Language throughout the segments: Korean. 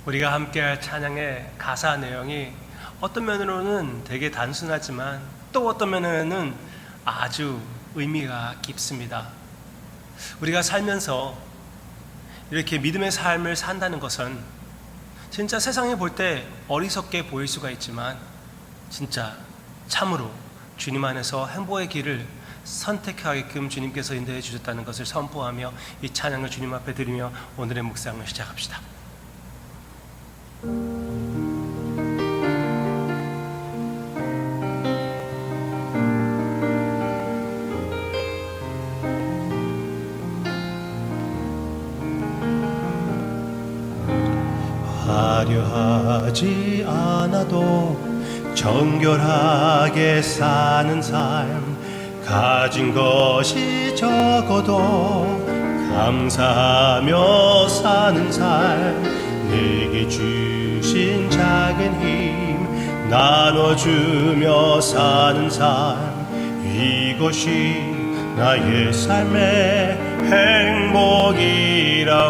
우리가 함께할 찬양의 가사 내용이 어떤 면으로는 되게 단순하지만 또 어떤 면에는 아주 의미가 깊습니다. 우리가 살면서 이렇게 믿음의 삶을 산다는 것은 진짜 세상에 볼 때 어리석게 보일 수가 있지만 진짜 참으로 주님 안에서 행복의 길을 선택하게끔 주님께서 인도해 주셨다는 것을 선포하며 이 찬양을 주님 앞에 드리며 오늘의 묵상을 시작합시다. 화려하지 않아도 정결하게 사는 삶, 가진 것이 적어도 감사하며 사는 삶, 내게 주신 작은 힘 나눠주며 사는 삶, 이것이 나의 삶의 행복이라오.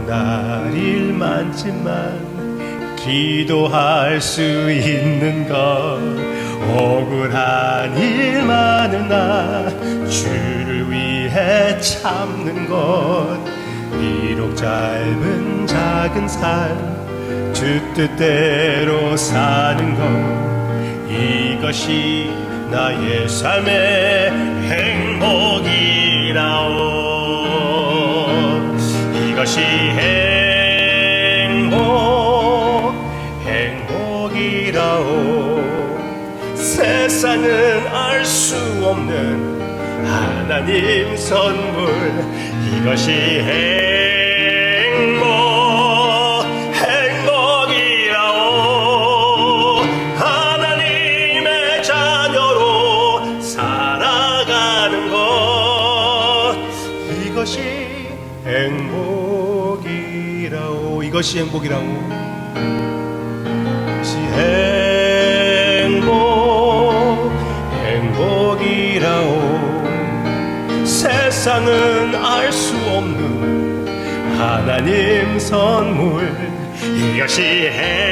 날 일만지만 기도할 수 있는 것, 억울한 일 많으나 주를 위해 참는 것, 비록 짧은 작은 삶 주 뜻대로 사는 것, 이것이 나의 삶의 행복이라오. 이것이 행복이라오. 세상은 알 수 없는 하나님 선물, 이것이 행복이라오. 하나님의 자녀로 살아가는 것, 이것이 행복이라오. 이것이 행복이라오. 행복이라오. 세상은 알 수 없는 하나님 선물, 이것이 행복이라오.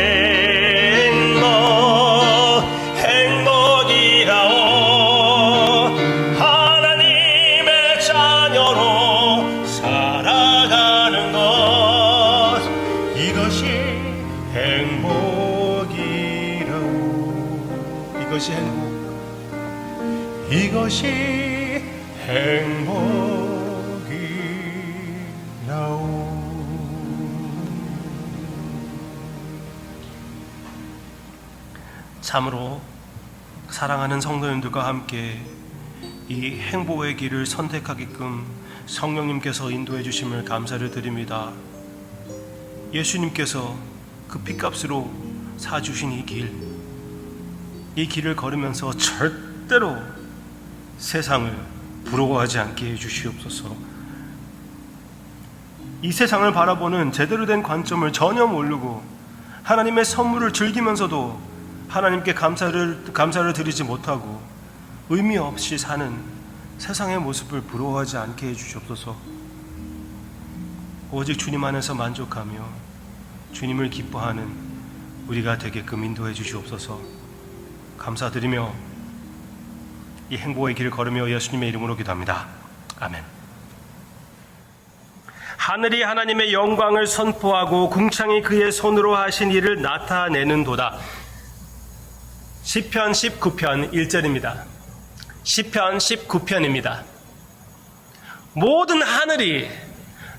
하나님의 자녀로 살아가는 것, 이것이 행복이라오. 이것이 행복이라오. 참으로 사랑하는 성도님들과 함께 이 행복의 길을 선택하게끔 성령님께서 인도해 주심을 감사를 드립니다. 예수님께서 그 핏값으로 사주신 이 길을 걸으면서 절대로 세상을 부러워하지 않게 해주시옵소서. 이 세상을 바라보는 제대로 된 관점을 전혀 모르고 하나님의 선물을 즐기면서도 하나님께 감사를 드리지 못하고 의미 없이 사는 세상의 모습을 부러워하지 않게 해주시옵소서. 오직 주님 안에서 만족하며 주님을 기뻐하는 우리가 되게끔 인도해 주시옵소서. 감사드리며 이 행복의 길을 걸으며 예수님의 이름으로 기도합니다. 아멘. 하늘이 하나님의 영광을 선포하고 궁창이 그의 손으로 하신 일을 나타내는도다. 시편 19편 1절입니다. 시편 19편입니다. 모든 하늘이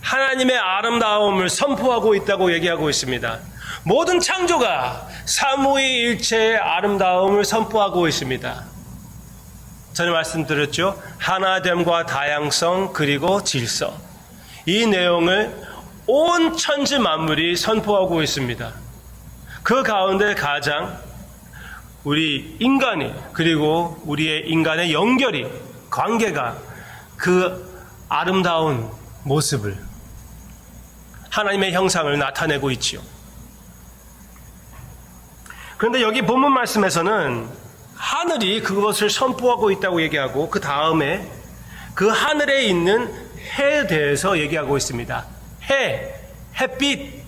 하나님의 아름다움을 선포하고 있다고 얘기하고 있습니다. 모든 창조가 삼위일체의 아름다움을 선포하고 있습니다. 전에 말씀드렸죠. 하나됨과 다양성 그리고 질서, 이 내용을 온 천지 만물이 선포하고 있습니다. 그 가운데 가장 우리 인간이, 그리고 우리의 인간의 연결이, 관계가 그 아름다운 모습을, 하나님의 형상을 나타내고 있지요. 그런데 여기 본문 말씀에서는 하늘이 그것을 선포하고 있다고 얘기하고 그 다음에 그 하늘에 있는 해에 대해서 얘기하고 있습니다. 햇빛.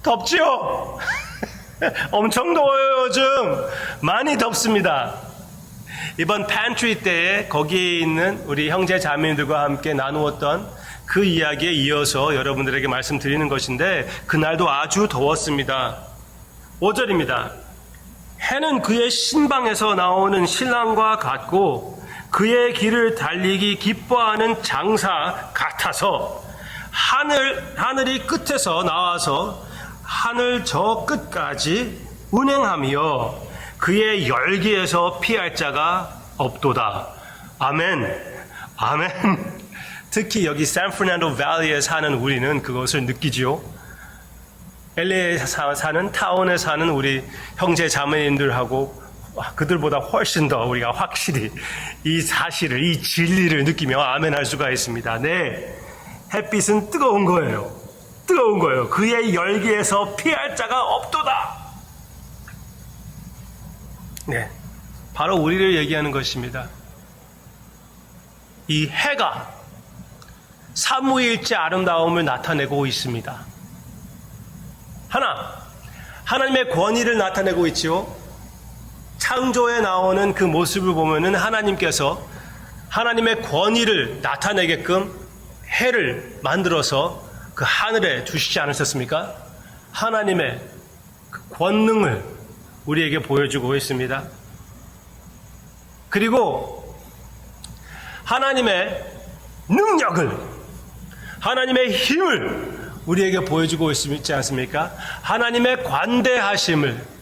덥죠? 엄청 더워요, 요즘. 많이 덥습니다. 이번 팬트리 때에 거기에 있는 우리 형제 자매들과 함께 나누었던 그 이야기에 이어서 여러분들에게 말씀드리는 것인데, 그날도 아주 더웠습니다. 5절입니다. 해는 그의 신방에서 나오는 신랑과 같고 그의 길을 달리기 기뻐하는 장사 같아서 하늘이 끝에서 나와서 하늘 저 끝까지 운행하며 그의 열기에서 피할 자가 없도다. 아멘. 아멘. 특히 여기 샌프란시스코 밸리에 사는 우리는 그것을 느끼지요. LA에 사는 타운에 사는 우리 형제 자매님들하고 그들보다 훨씬 더 우리가 확실히 이 사실을, 이 진리를 느끼며 아멘할 수가 있습니다. 네, 햇빛은 뜨거운 거예요. 뜨거운 거예요. 그의 열기에서 피할 자가 없도다. 네, 바로 우리를 얘기하는 것입니다. 이 해가 삼위일체 아름다움을 나타내고 있습니다. 하나님의 권위를 나타내고 있죠. 창조에 나오는 그 모습을 보면은 하나님께서 하나님의 권위를 나타내게끔 해를 만들어서 그 하늘에 두시지 않으셨습니까? 하나님의 그 권능을 우리에게 보여주고 있습니다. 그리고 하나님의 능력을, 하나님의 힘을 우리에게 보여주고 있지 않습니까? 하나님의 관대하심을,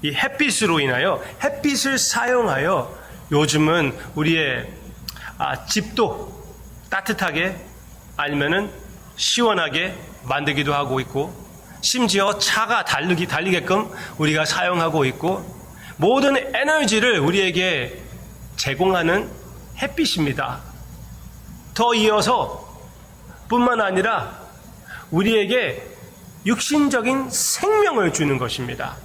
이 햇빛으로 인하여, 햇빛을 사용하여 요즘은 우리의 집도 따뜻하게 아니면은 시원하게 만들기도 하고 있고, 심지어 차가 달리게끔 우리가 사용하고 있고, 모든 에너지를 우리에게 제공하는 햇빛입니다. 더 이어서 뿐만 아니라 우리에게 육신적인 생명을 주는 것입니다.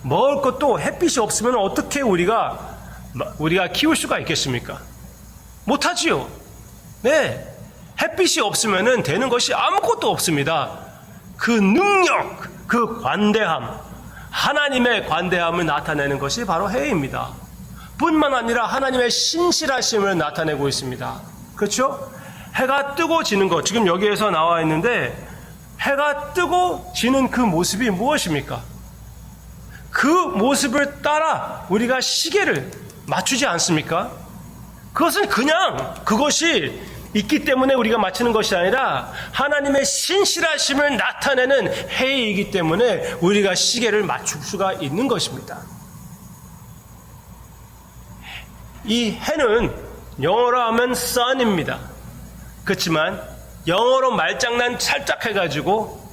먹을 것도 햇빛이 없으면 어떻게 우리가 키울 수가 있겠습니까? 못하지요. 네, 햇빛이 없으면 되는 것이 아무것도 없습니다. 그 능력, 그 관대함, 하나님의 관대함을 나타내는 것이 바로 해입니다. 뿐만 아니라 하나님의 신실하심을 나타내고 있습니다. 그렇죠? 해가 뜨고 지는 것, 지금 여기에서 나와 있는데 해가 뜨고 지는 그 모습이 무엇입니까? 그 모습을 따라 우리가 시계를 맞추지 않습니까? 그것은 그냥 그것이 있기 때문에 우리가 맞추는 것이 아니라 하나님의 신실하심을 나타내는 해이기 때문에 우리가 시계를 맞출 수가 있는 것입니다. 이 해는 영어로 하면 sun입니다. 그렇지만 영어로 말장난 살짝 해가지고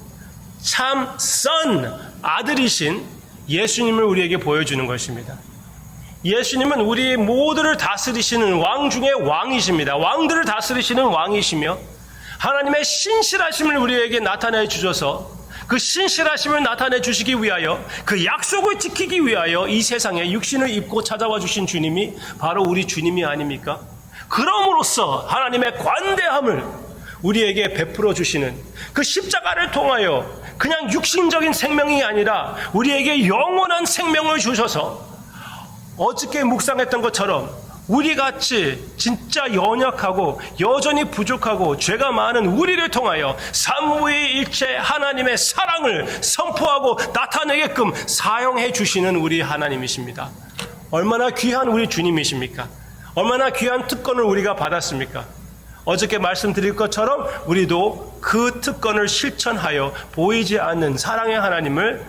참 son, 아들이신 예수님을 우리에게 보여주는 것입니다. 예수님은 우리 모두를 다스리시는 왕 중에 왕이십니다. 왕들을 다스리시는 왕이시며 하나님의 신실하심을 우리에게 나타내 주셔서 그 신실하심을 나타내 주시기 위하여 그 약속을 지키기 위하여 이 세상에 육신을 입고 찾아와 주신 주님이 바로 우리 주님이 아닙니까? 그럼으로써 하나님의 관대함을 우리에게 베풀어 주시는 그 십자가를 통하여 그냥 육신적인 생명이 아니라 우리에게 영원한 생명을 주셔서 어저께 묵상했던 것처럼 우리같이 진짜 연약하고 여전히 부족하고 죄가 많은 우리를 통하여 삼위일체 하나님의 사랑을 선포하고 나타내게끔 사용해 주시는 우리 하나님이십니다. 얼마나 귀한 우리 주님이십니까? 얼마나 귀한 특권을 우리가 받았습니까? 어저께 말씀드릴 것처럼 우리도 그 특권을 실천하여 보이지 않는 사랑의 하나님을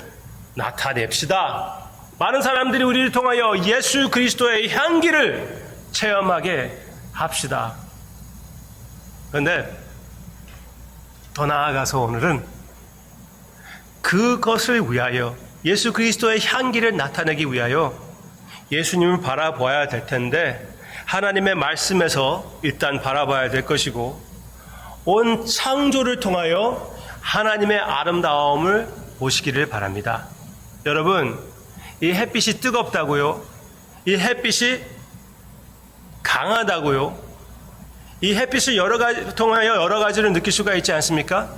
나타냅시다. 많은 사람들이 우리를 통하여 예수 그리스도의 향기를 체험하게 합시다. 그런데 더 나아가서 오늘은 그것을 위하여, 예수 그리스도의 향기를 나타내기 위하여 예수님을 바라봐야 될 텐데 하나님의 말씀에서 일단 바라봐야 될 것이고, 온 창조를 통하여 하나님의 아름다움을 보시기를 바랍니다. 여러분, 이 햇빛이 뜨겁다고요? 이 햇빛이 강하다고요? 이 햇빛을 통하여 여러 가지를 느낄 수가 있지 않습니까?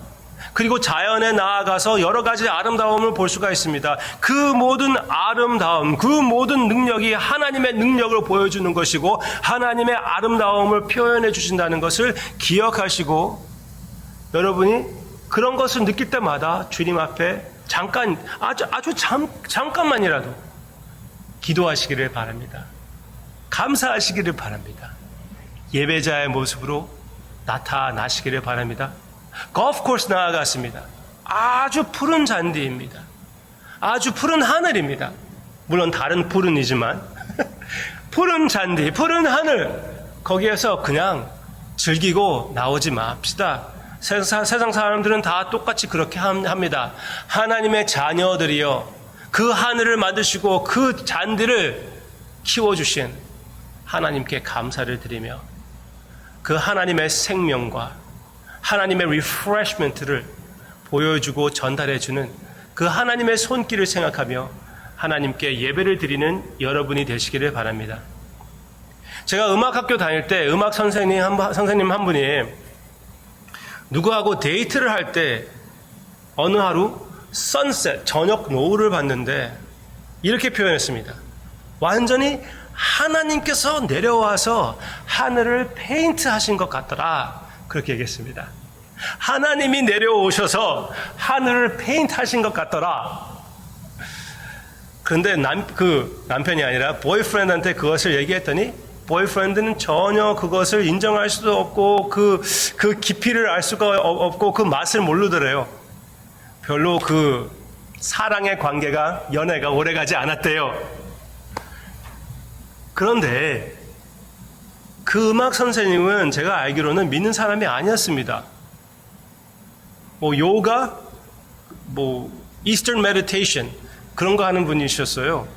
그리고 자연에 나아가서 여러 가지 아름다움을 볼 수가 있습니다. 그 모든 아름다움, 그 모든 능력이 하나님의 능력을 보여주는 것이고 하나님의 아름다움을 표현해 주신다는 것을 기억하시고 여러분이 그런 것을 느낄 때마다 주님 앞에 잠깐만이라도 기도하시기를 바랍니다. 감사하시기를 바랍니다. 예배자의 모습으로 나타나시기를 바랍니다. 골프코스 나아갔습니다. 아주 푸른 잔디입니다. 아주 푸른 하늘입니다. 물론 다른 푸른이지만 푸른 잔디, 푸른 하늘 거기에서 그냥 즐기고 나오지 맙시다. 세상 사람들은 다 똑같이 그렇게 합니다. 하나님의 자녀들이여 그 하늘을 만드시고 그 잔디를 키워주신 하나님께 감사를 드리며 그 하나님의 생명과 하나님의 리프레시먼트를 보여주고 전달해주는 그 하나님의 손길을 생각하며 하나님께 예배를 드리는 여러분이 되시기를 바랍니다. 제가 음악학교 다닐 때 음악 선생님 한 분이 누구하고 데이트를 할 때 어느 하루 선셋, 저녁 노을을 봤는데 이렇게 표현했습니다. 완전히 하나님께서 내려와서 하늘을 페인트 하신 것 같더라. 그렇게 얘기했습니다. 하나님이 내려오셔서 하늘을 페인트 하신 것 같더라. 그런데 남편이 아니라 보이프렌드한테 그것을 얘기했더니 보이프렌드는 전혀 그것을 인정할 수도 없고 그 깊이를 알 수가 없고 그 맛을 모르더래요. 별로 그 사랑의 관계가 연애가 오래가지 않았대요. 그런데 그 음악 선생님은 제가 알기로는 믿는 사람이 아니었습니다. 요가, 이스턴 메디테이션 그런 거 하는 분이셨어요.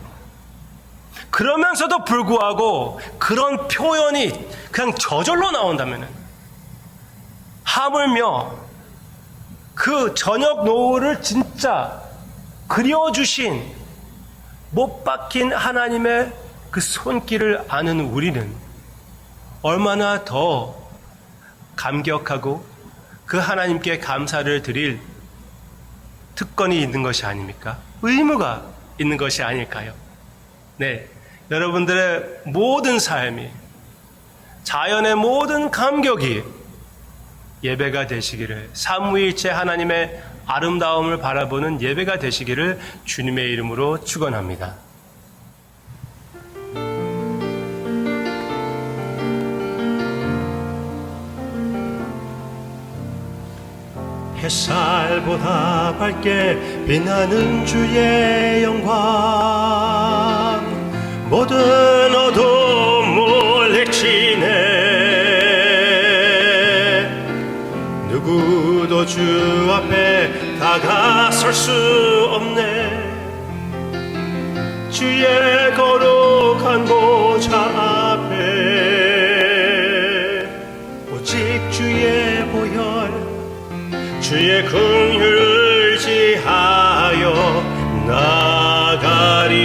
그러면서도 불구하고 그런 표현이 그냥 저절로 나온다면은 하물며 그 저녁 노을을 진짜 그려주신 못 박힌 하나님의 그 손길을 아는 우리는 얼마나 더 감격하고 그 하나님께 감사를 드릴 특권이 있는 것이 아닙니까? 의무가 있는 것이 아닐까요? 네, 여러분들의 모든 삶이 자연의 모든 감격이 예배가 되시기를 삼위일체 하나님의 아름다움을 바라보는 예배가 되시기를 주님의 이름으로 축원합니다. 햇살보다 밝게 빛나는 주의 영광 모든 어둠 물리치네 누구도 주 앞에 다가설 수 없네 주의 거룩한 보좌 앞에 오직 주의 보혈 주의 긍휼을 지하여 나가리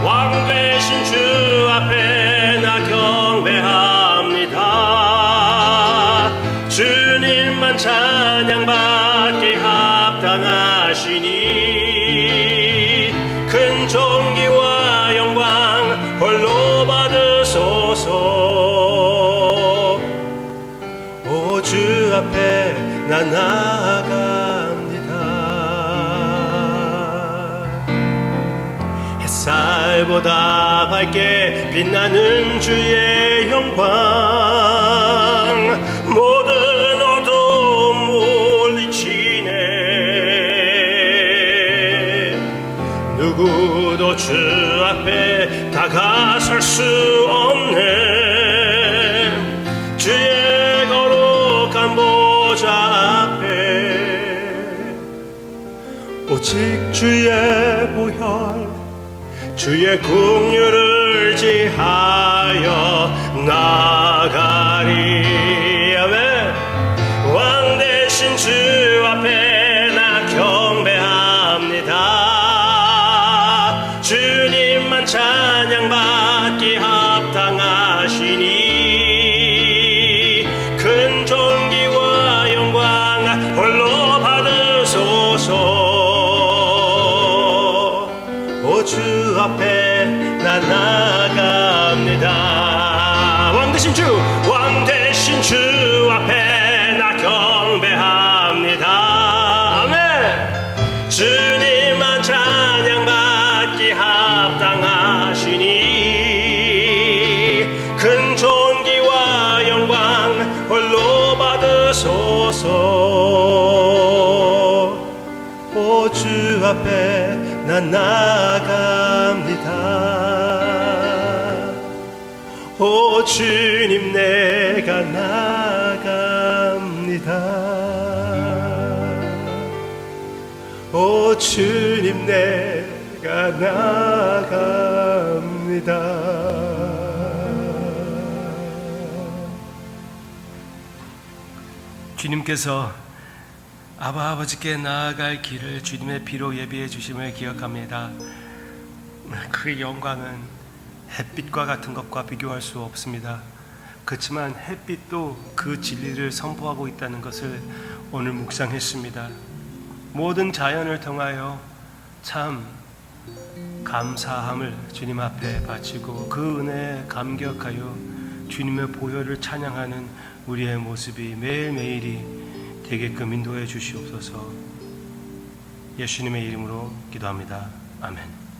왕 되신 주 앞에 나 경배합니다 주님만 찬양받기 합당하시니 큰 존귀와 영광 홀로 받으소서 주 앞에 나 나아갑니다 햇살보다 밝게 빛나는 주의 영광 모든 어둠 물리치네 누구도 주 앞에 다가설 수 없네 주의 보좌 앞에 오직 주의 보혈 주의 긍휼을 지하여 나가리 아멘 왕 되신 주 앞에 나 경배합니다 주님만 찬양받기 합당하시니 하소서. 오 주 앞에 난 나아갑니다. 오 주님 내가 나아갑니다. 오 주님 내가 나아갑니다. 주님께서 아버지께 나아갈 길을 주님의 피로 예비해 주심을 기억합니다. 그 영광은 햇빛과 같은 것과 비교할 수 없습니다. 그렇지만 햇빛도 그 진리를 선포하고 있다는 것을 오늘 묵상했습니다. 모든 자연을 통하여 참 감사함을 주님 앞에 바치고 그 은혜에 감격하여 주님의 보혈을 찬양하는 우리의 모습이 매일매일이 되게끔 인도해 주시옵소서. 예수님의 이름으로 기도합니다. 아멘.